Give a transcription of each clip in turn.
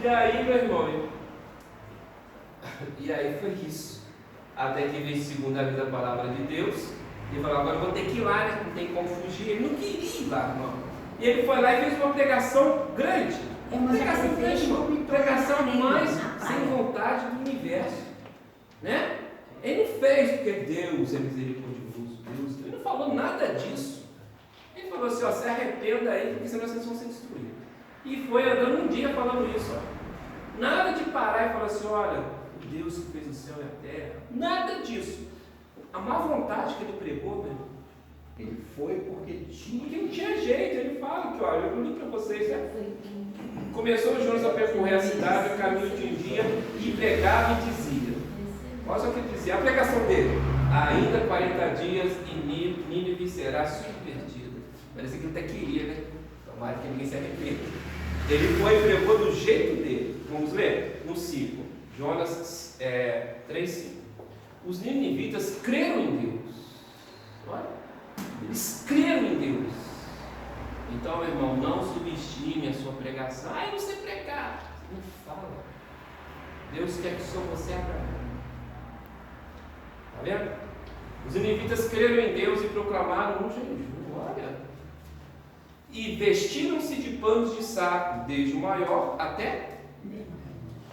E aí, meu irmão, e aí foi isso. Até que veio segunda vez a palavra de Deus. E falou, agora eu vou ter que ir lá, né? Não tem como fugir. Ele não queria ir lá, irmão. E ele foi lá e fez uma pregação grande. Uma pregação grande, irmão. Pregação mais sem vontade do universo. Né? Ele não fez porque Deus é misericordioso. Ele não falou nada disso. Ele falou assim, ó, se arrependa aí, porque senão vocês vão ser destruídos. E foi andando um dia falando isso, ó. Nada de parar e falar assim, olha, Deus que fez o céu e a terra. Nada disso. A má vontade que ele pregou, né? Ele foi porque não tinha jeito. Ele fala que, olha, eu li para vocês, né? Começou Jonas a percorrer a cidade, o caminho de um dia, e pregava e dizia. Olha só o que ele dizia, a pregação dele. Ainda 40 dias e Nínive será subvertida. Parecia que ele até queria, né? Tomara que ninguém se arrependa. Ele foi e pregou do jeito dele. Vamos ler? No 5. Jonas 3:5. Os ninivitas creram em Deus. Olha, eles creram em Deus. Então, meu irmão, não subestime a sua pregação. Ah, eu não sei pregar. Não fala. Deus quer que só você abra. Está vendo? Os ninivitas creram em Deus e proclamaram um jejum. Olha. E vestiram-se de panos de saco, desde o maior até.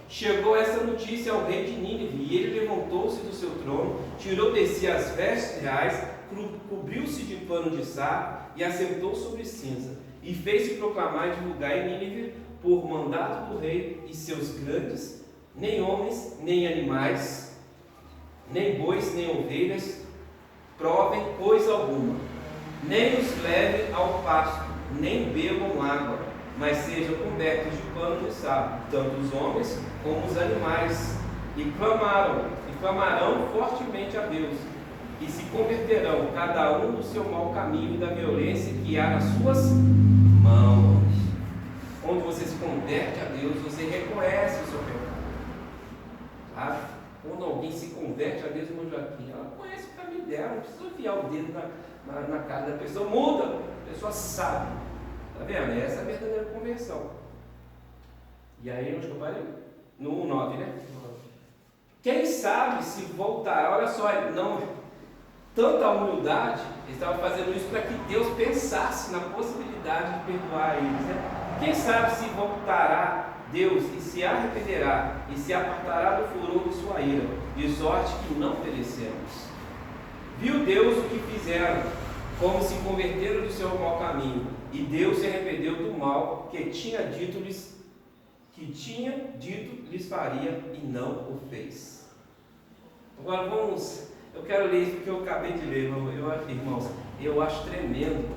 Chegou essa notícia ao rei de Nínive, e ele levantou-se do seu trono, tirou de si as vestes reais, cobriu-se de pano de saco e assentou sobre cinza, e fez-se proclamar e divulgar em Nínive, por mandato do rei e seus grandes, nem homens, nem animais, nem bois, nem ovelhas, provem coisa alguma, nem os levem ao pasto, nem bebam água, mas sejam cobertos de pano de saco, tanto os homens como os animais, e clamarão fortemente a Deus, e se converterão cada um do seu mau caminho e da violência que há nas suas mãos. Onde você se converte a Deus, você reconhece o seu pecado. Sabe? Quando alguém se converte a Deus, irmão Joaquim, ela conhece o caminho dela, não precisa enfiar o dedo na cara da pessoa, muda, a pessoa sabe. Está vendo? Essa é a verdadeira conversão. E aí, onde que eu parei? No 9, né? Quem sabe se voltará, olha só, não, tanta humildade, ele estava fazendo isso para que Deus pensasse na possibilidade de perdoar eles, né? Quem sabe se voltará Deus e se arrependerá e se apartará do furor de sua ira, de sorte que não perecemos. Viu Deus o que fizeram, como se converteram do seu mau caminho, e Deus se arrependeu do mal que tinha dito lhes faria e não o fez. Agora eu quero ler isso porque eu acabei de ler, irmãos, eu acho tremendo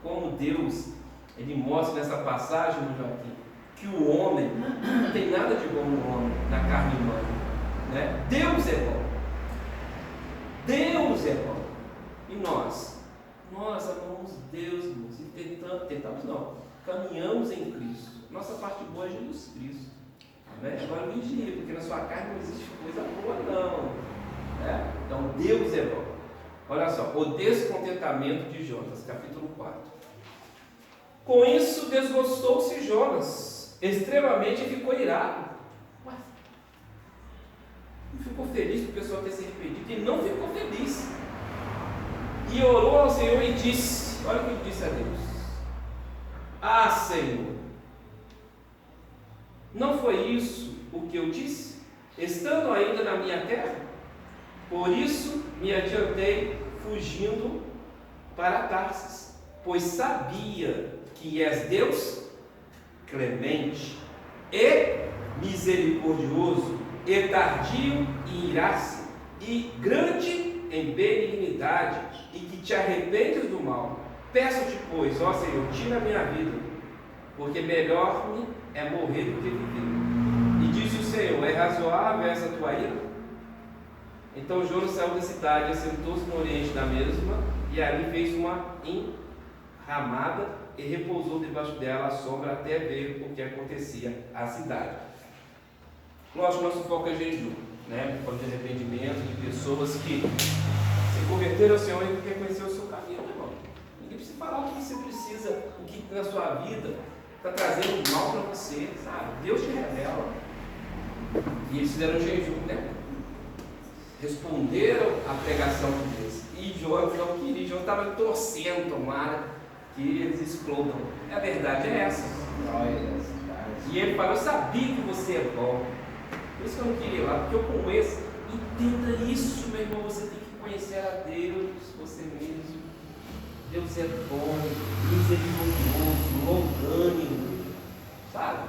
como Deus, ele mostra nessa passagem, meu Joaquim, que o homem, não tem nada de bom no homem, na carne humana, né? Deus é bom. Deus é bom. E nós amamos Deus, irmãos, e tentamos não, caminhamos em Cristo. Nossa parte boa é Jesus Cristo. Amém? Agora vigia, porque na sua carne não existe coisa boa não. Né? Então Deus é bom. Olha só, o descontentamento de Jonas, capítulo 4. Com isso desgostou-se Jonas extremamente e ficou irado. Mas não ficou feliz com o pessoal ter se arrependido, e não ficou feliz. E orou ao Senhor e disse, olha o que ele disse a Deus: Ah, Senhor, não foi isso o que eu disse, estando ainda na minha terra? Por isso me adiantei fugindo para Tarsis, pois sabia que és Deus clemente e misericordioso, e tardio em irar-se, e grande em benignidade, e que te arrependes do mal. Peço-te, pois, ó Senhor, tira a minha vida, porque melhor-me é morrer do que viver. E disse o Senhor: É razoável essa tua ira? Então Jonas saiu da cidade, assentou-se no oriente da mesma, e ali fez uma enramada e repousou debaixo dela à sombra até ver o que acontecia à cidade. Lógico, nosso foco é jejum, né? Foco de arrependimento, de pessoas que se converteram ao Senhor e reconheceram o seu caminho, meu irmão. Ninguém precisa falar o que você precisa, o que na sua vida está trazendo mal para você, sabe? Deus te revela. E eles fizeram um jejum, né? Responderam à pregação de Deus. E Jonas não queria, Jonas estava torcendo, tomara que eles explodam. A verdade é essa. E ele falou: eu sabia que você é bom. Por isso que eu não queria ir lá, porque eu conheço. Entenda isso, meu irmão. Você tem que conhecer a Deus, você mesmo. Deus é bom, misericordioso, longânimo, sabe?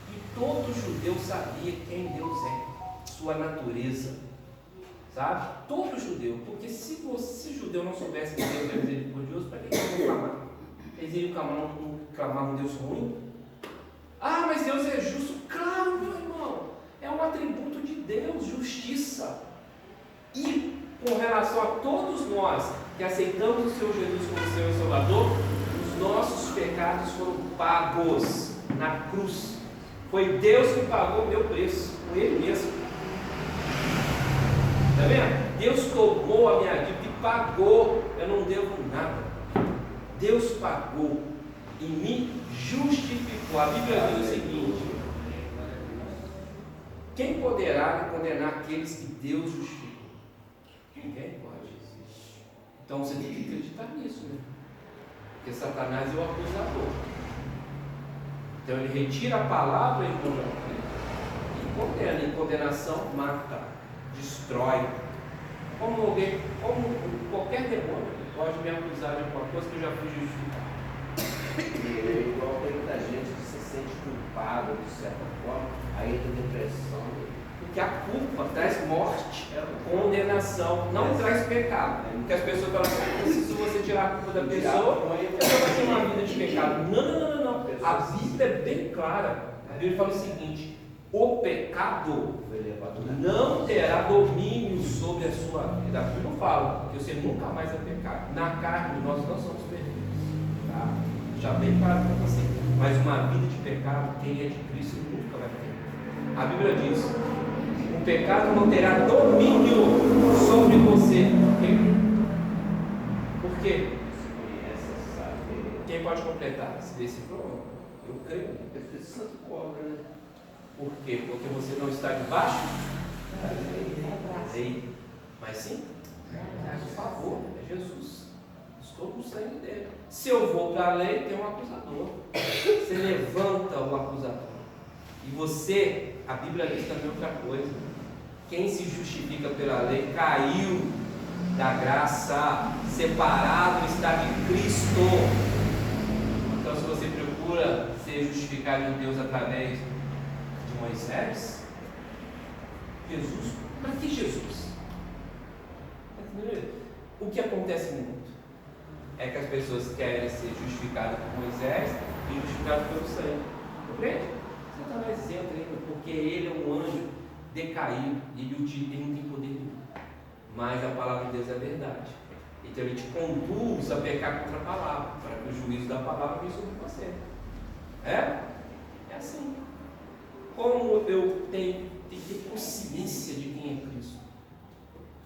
E todo judeu sabia quem Deus é, sua natureza, sabe? Todo judeu, porque se judeu não soubesse que Deus é misericordioso, para que eles iam clamar? Eles iriam clamar um Deus ruim? Ah, mas Deus é justo. Claro, meu irmão, é um atributo de Deus, justiça. E com relação a todos nós que aceitamos o Senhor Jesus como Senhor e Salvador, os nossos pecados foram pagos na cruz. Foi Deus que pagou o meu preço, com Ele mesmo. Está vendo? Deus tomou a minha dívida e pagou. Eu não devo nada. Deus pagou e me justificou. A Bíblia diz o seguinte: quem poderá condenar aqueles que Deus justificou? Ninguém pode. Então você tem que acreditar nisso, né? Porque Satanás é o acusador. Então ele retira a palavra e condena. E condenação mata, destrói. Como qualquer demônio pode me acusar de alguma coisa que eu já fui justificado. É igual tem muita gente que se sente culpado de certa forma, aí tem depressão. Porque a culpa traz morte, condenação, não traz pecado. Porque as pessoas falam assim: se você tirar a culpa da pessoa, a pessoa vai ter uma vida de pecado. Não. A Bíblia é bem clara. A Bíblia fala o seguinte: o pecado não terá domínio sobre a sua vida. A Bíblia não fala que você nunca mais vai pecar. Na carne nós não somos perfeitos, tá? Já bem claro para você. Mas uma vida de pecado, quem é de Cristo nunca vai ter. A Bíblia diz: o pecado não terá domínio sobre você. Por quê? Quem pode completar esse versículo? Eu creio. Por quê? Porque você não está debaixo da lei. Mas sim, por favor, é Jesus. Estou com o sangue dele. Se eu vou para a lei, tem um acusador. Você levanta o acusador. E você, a Bíblia diz também outra coisa: quem se justifica pela lei caiu da graça, separado está de Cristo. Então, se você procura ser justificado em Deus através de Moisés, Jesus, para que Jesus? O que acontece muito é que as pessoas querem ser justificadas por Moisés e justificadas pelo sangue. Compreende? Satanás entra aí, porque ele é um anjo decaído, ele não tem poder nenhum. Mas a palavra de Deus é verdade. Então ele te conduz a pecar contra a palavra, para que o juízo da palavra venha sobre você. É assim. Como eu tenho que ter consciência de quem é Cristo?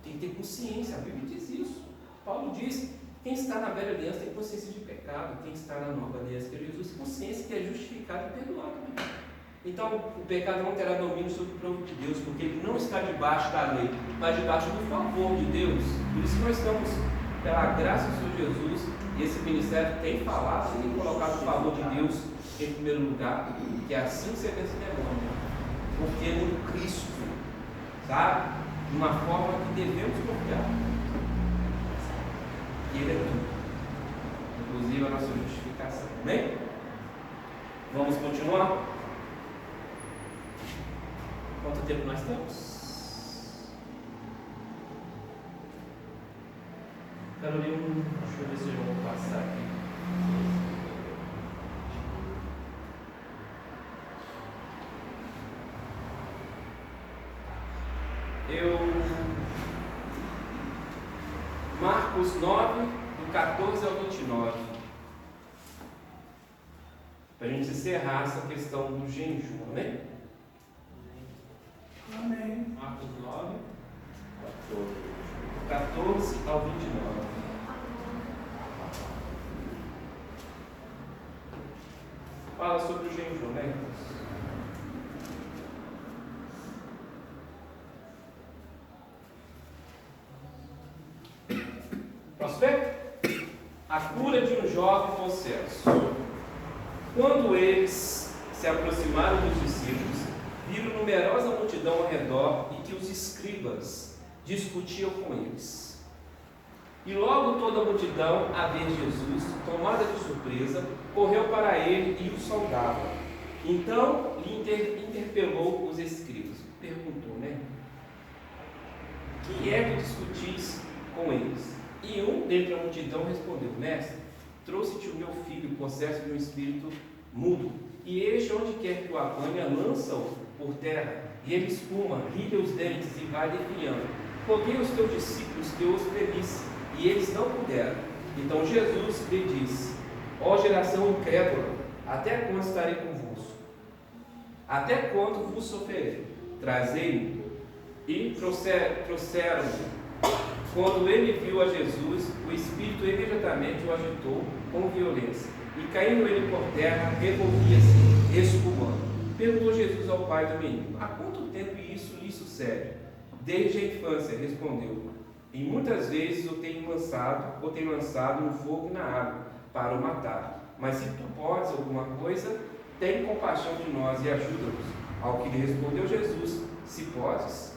Tem que ter consciência, a Bíblia diz isso. Paulo diz: quem está na velha aliança tem consciência de pecado, quem está na nova aliança, que é Jesus, consciência que é justificado e perdoado. Então o pecado não terá domínio sobre o povo de Deus, porque ele não está debaixo da lei, mas debaixo do favor de Deus. Por isso nós estamos, pela graça do Senhor Jesus, e esse ministério tem falado, tem colocado o favor de Deus em primeiro lugar, que é assim que você vence o demônio. Porque no Cristo, sabe? De uma forma que devemos confiar. E Ele é tudo, inclusive a nossa justificação. Amém? Vamos continuar? Quanto tempo nós temos? Carolina, deixa eu ver se eu vou passar aqui. Marcos 9, do 14 ao 29. Para a gente encerrar essa questão do jejum, amém? Amém. Marcos 9, 14 ao 29. fala sobre o jejum, né, irmãos? Posso ver? A cura de um jovem possesso. Quando eles se aproximaram dos discípulos, viram numerosa multidão ao redor e que os escribas discutiam com eles. E logo toda a multidão, a ver Jesus, tomada de surpresa, correu para ele e o saudava. Então lhe interpelou os escribas. Perguntou, né? Que é que discutis com eles? E um dentre a multidão respondeu: Mestre, trouxe-te o meu filho, possesso de um espírito mudo, e este, onde quer que o apanha, lança-o por terra, e ele espuma, rilha os dentes e vai definhando. Roguei aos teus discípulos que os expelisse, e eles não puderam. Então Jesus lhe disse: Ó geração incrédula, até quando estarei convosco? Até quando vos sofrerei? Trazei-me. E trouxeram-me. Quando ele viu a Jesus, o Espírito imediatamente o agitou com violência, e caindo ele por terra, revolvia-se, espumando. Perguntou Jesus ao pai do menino: há quanto tempo isso lhe sucede? Desde a infância, respondeu. E muitas vezes o tenho lançado no fogo e na água, para o matar. Mas se tu podes alguma coisa, tem compaixão de nós e ajuda-nos. Ao que lhe respondeu Jesus: se podes,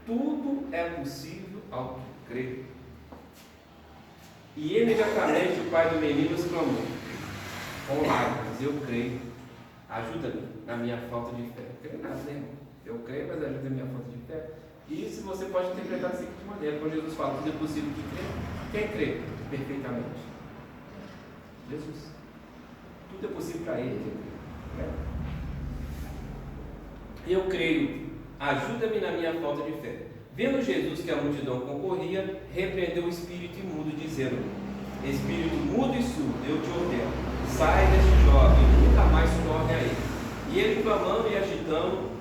tudo é possível ao que crê. E imediatamente o pai do menino exclamou: com lágrimas, eu creio, ajuda-me na minha falta de fé. Eu creio nada, né, irmão? Eu creio, mas ajuda a minha falta de fé. E isso você pode interpretar da seguinte maneira: quando Jesus fala tudo é possível de crer, quem crê perfeitamente? Jesus. Tudo é possível para ele. Eu creio, ajuda-me na minha falta de fé. Vendo Jesus que a multidão concorria, repreendeu o espírito imundo, dizendo: espírito mudo e surdo, eu te ordeno, sai deste jovem e nunca mais torne a ele. E ele, clamando e agitando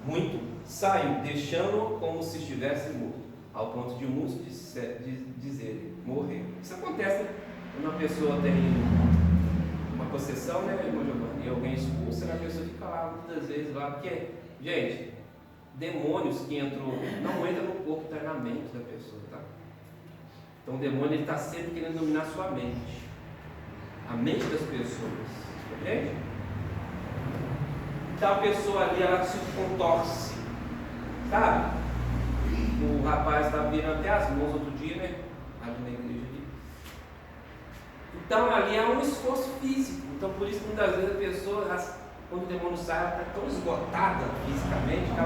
muito, saiu, deixando-o como se estivesse mudo, ao ponto de muitos dizerem: morreu. Isso acontece quando uma pessoa tem uma possessão, né, irmão Giovanni? E alguém expulsa, a pessoa fica lá muitas vezes lá, porque, gente, demônios que entram, não entram no corpo, está na mente da pessoa, tá? Então o demônio está sempre querendo dominar a sua mente, a mente das pessoas, entende? Então a pessoa ali, ela se contorce, sabe? O rapaz estava virando até as mãos outro dia, né? Ali na igreja ali. Então ali é um esforço físico. Então por isso que muitas vezes a pessoa, quando o demônio sai, ela está tão esgotada fisicamente que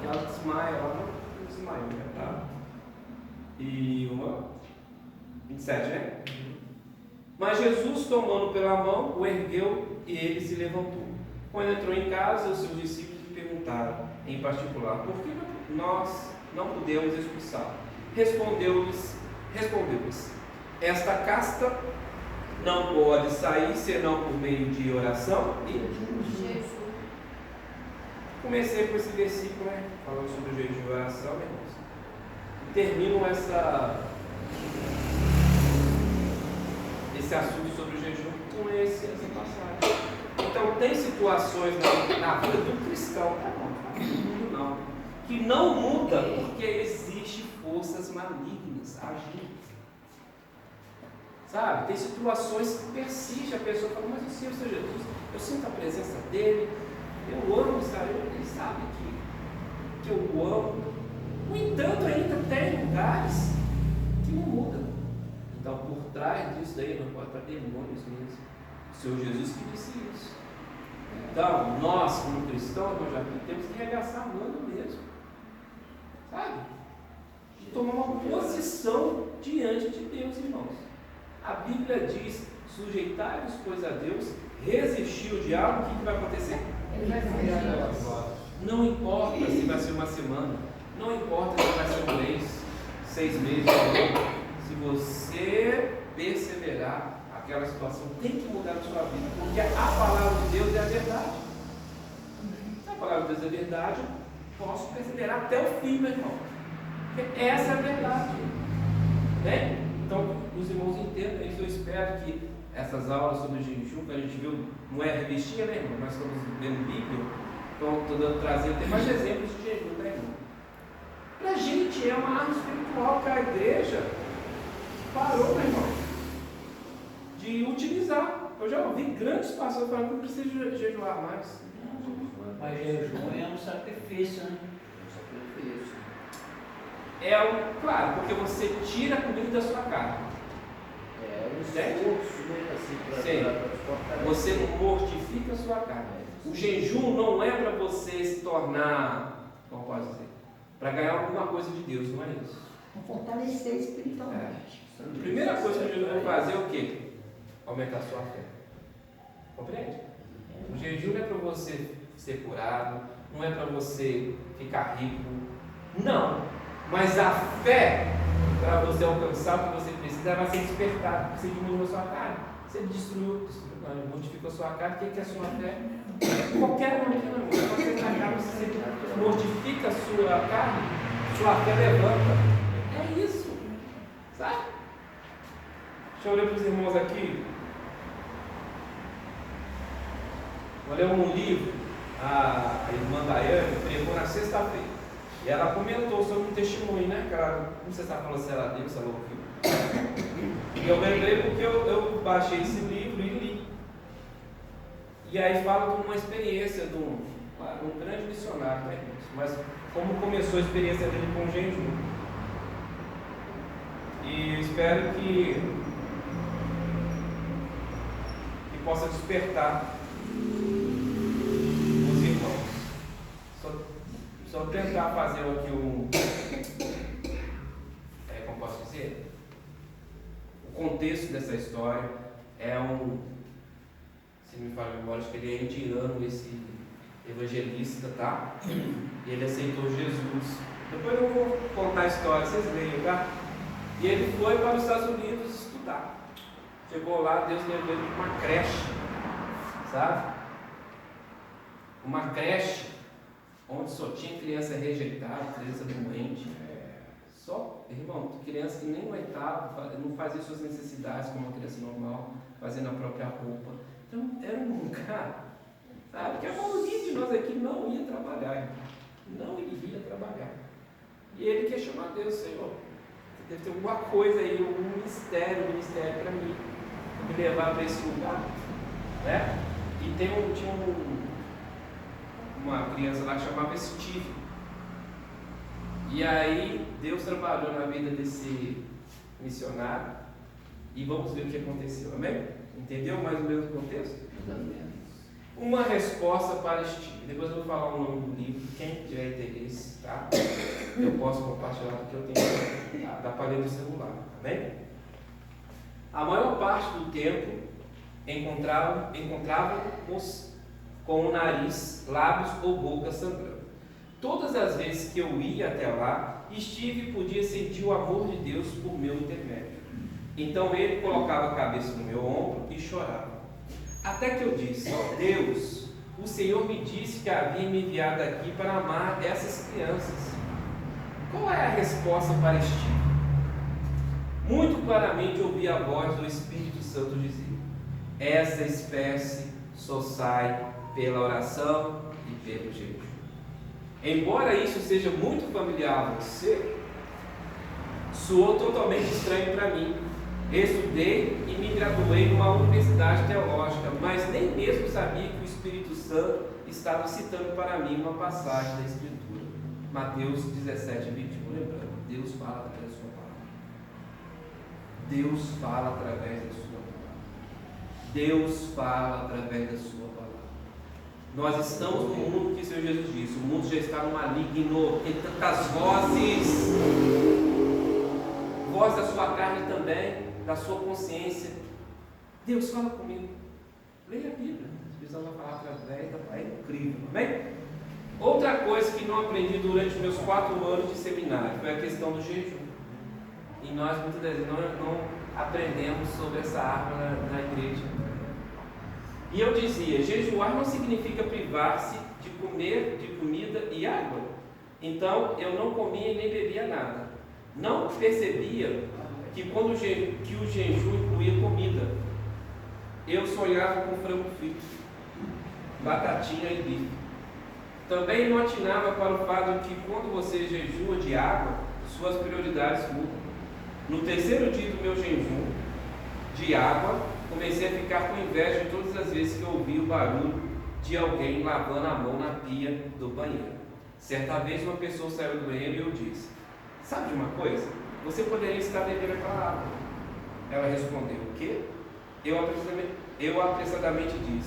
ela desmaia. Ela não desmaiou, né? Tá? E 27, né? Mas Jesus, tomando pela mão, o ergueu e ele se levantou. Quando entrou em casa, os seus discípulos lhe perguntaram, em particular: por que nós não pudemos expulsá-lo? Respondeu-lhes: esta casta não pode sair senão por meio de oração e jejum. Comecei com esse versículo, né, falando sobre o jejum e oração, irmãos. E termino esse assunto sobre o jejum com essa passagem. Então tem situações na vida do cristão, não, que não muda porque existem forças malignas agindo. Sabe? Tem situações que persistem, a pessoa fala: mas eu sei o Senhor Jesus, eu sinto a presença dele, eu amo, sabe? Ele sabe que eu o amo. No entanto, ainda tem lugares que não mudam. Então, por trás disso daí, não pode estar demônios mesmo. O Senhor Jesus que disse isso. Então, nós, como cristãos, temos que arregaçar a mão mesmo. Sabe? E tomar uma posição diante de Deus, irmãos. A Bíblia diz: sujeitai-vos, pois, a Deus, resistir o diabo, o que vai acontecer? Ele vai fugir. Não importa se vai ser uma semana, não importa se vai ser um mês, 6 meses, se você perseverar, aquela situação tem que mudar na sua vida, porque a palavra de Deus é a verdade. Se a palavra de Deus é a verdade, eu posso perseverar até o fim, meu irmão, porque essa é a verdade, né? Então, os irmãos entendam isso. Eu espero que essas aulas sobre jejum, que a gente viu, não é revistinha, né, irmão? Nós estamos vendo Bíblia, então estou trazendo, tem mais exemplos de jejum, né, irmão? Para a gente é uma arma espiritual que a igreja parou, meu irmão, de utilizar. Eu já ouvi grandes pastores falando que não precisa jejuar mais. Mas jejum é um sacrifício, né? Claro, porque você tira a comida da sua carne. Um esforço, né? Assim, para você mortifica a sua carne. O jejum não é para você se tornar, como posso dizer, para ganhar alguma coisa de Deus, não é isso. Para fortalecer espiritualmente. A primeira coisa que o jejum vai fazer é o quê? Aumentar a sua fé. Compreende? O jejum não é para você ser curado, não é para você ficar rico, não. Mas a fé, para você alcançar o que você precisa, vai ser despertada. Você diminuiu a sua carne, você mortificou a sua carne. O que é a sua fé? Qualquer um aqui, não. Quando você está na carne, você mortifica a sua carne, sua fé levanta. É isso, sabe? Deixa eu ler para os irmãos aqui. Vou ler um livro, a irmã Daiane pregou na sexta-feira. E ela comentou sobre um testemunho, né? Que ela, não sei se ela falou se ela deu, se ela ouviu. E eu lembrei porque eu baixei esse livro e li. E aí fala de uma experiência de um grande missionário, né? Mas como começou a experiência dele com o jejum. E eu espero que possa despertar os irmãos. Só tentar fazer aqui como posso dizer? O contexto dessa história é se me fala a memória, acho que ele é indiano, esse evangelista, tá? E ele aceitou Jesus. Depois eu vou contar a história, vocês leiam, tá? E ele foi para os Estados Unidos estudar. Chegou lá, Deus levou ele para uma creche, sabe? Uma creche onde só tinha criança rejeitada, criança doente. Só, irmão, criança que nem aguentava, não fazia suas necessidades como uma criança normal, fazendo a própria roupa. Então, era um lugar, sabe, que a maioria de nós aqui não ia trabalhar. Não iria trabalhar. E ele quer chamar Deus, Senhor. Deve ter alguma coisa aí, algum ministério para mim, me levar para esse lugar, né? E tinha uma criança lá que chamava Steve. E aí Deus trabalhou na vida desse missionário e vamos ver o que aconteceu, amém? Entendeu mais ou menos o contexto? Uma resposta para Steve. Depois eu vou falar o nome do livro, quem tiver interesse, tá? Eu posso compartilhar porque eu tenho da parede do celular, amém? A maior parte do tempo encontrávamos com o nariz, lábios ou boca sangrando. Todas as vezes que eu ia até lá, Steve podia sentir o amor de Deus por meu intermédio. Então ele colocava a cabeça no meu ombro e chorava. Até que eu disse: Deus, o Senhor me disse que havia me enviado aqui para amar essas crianças. Qual é a resposta para Steve? Muito claramente ouvi a voz do Espírito Santo dizer: essa espécie só sai pela oração e pelo jejum. Embora isso seja muito familiar a você, soou totalmente estranho para mim. Estudei e me graduei numa universidade teológica, mas nem mesmo sabia que o Espírito Santo estava citando para mim uma passagem da Escritura. Mateus 17, 21. Lembrando, Deus fala através da sua palavra. Deus fala através da sua palavra. Deus fala através da sua palavra. Nós estamos no mundo que o Senhor Jesus disse. O mundo já está no maligno. Tem tantas vozes. Voz da sua carne também, da sua consciência. Deus fala comigo. Leia a Bíblia. A visão vai falar através da palavra. É incrível, amém? Outra coisa que não aprendi durante meus 4 anos de seminário foi a questão do jejum. E nós muitas vezes não aprendemos sobre essa arma na igreja. E eu dizia: jejuar não significa privar-se de comer, de comida e água. Então eu não comia e nem bebia nada. Não percebia que o jejum incluía comida. eu sonhava com frango frito, batatinha e bife. Também não atinava para o fato de que quando você jejua de água, suas prioridades mudam. No terceiro dia do meu jejum de água, comecei a ficar com inveja de todas as vezes que eu ouvia o barulho de alguém lavando a mão na pia do banheiro. Certa vez uma pessoa saiu do banheiro e eu disse: sabe de uma coisa? Você poderia estar bebendo aquela água. Ela respondeu: o quê? Eu apressadamente disse: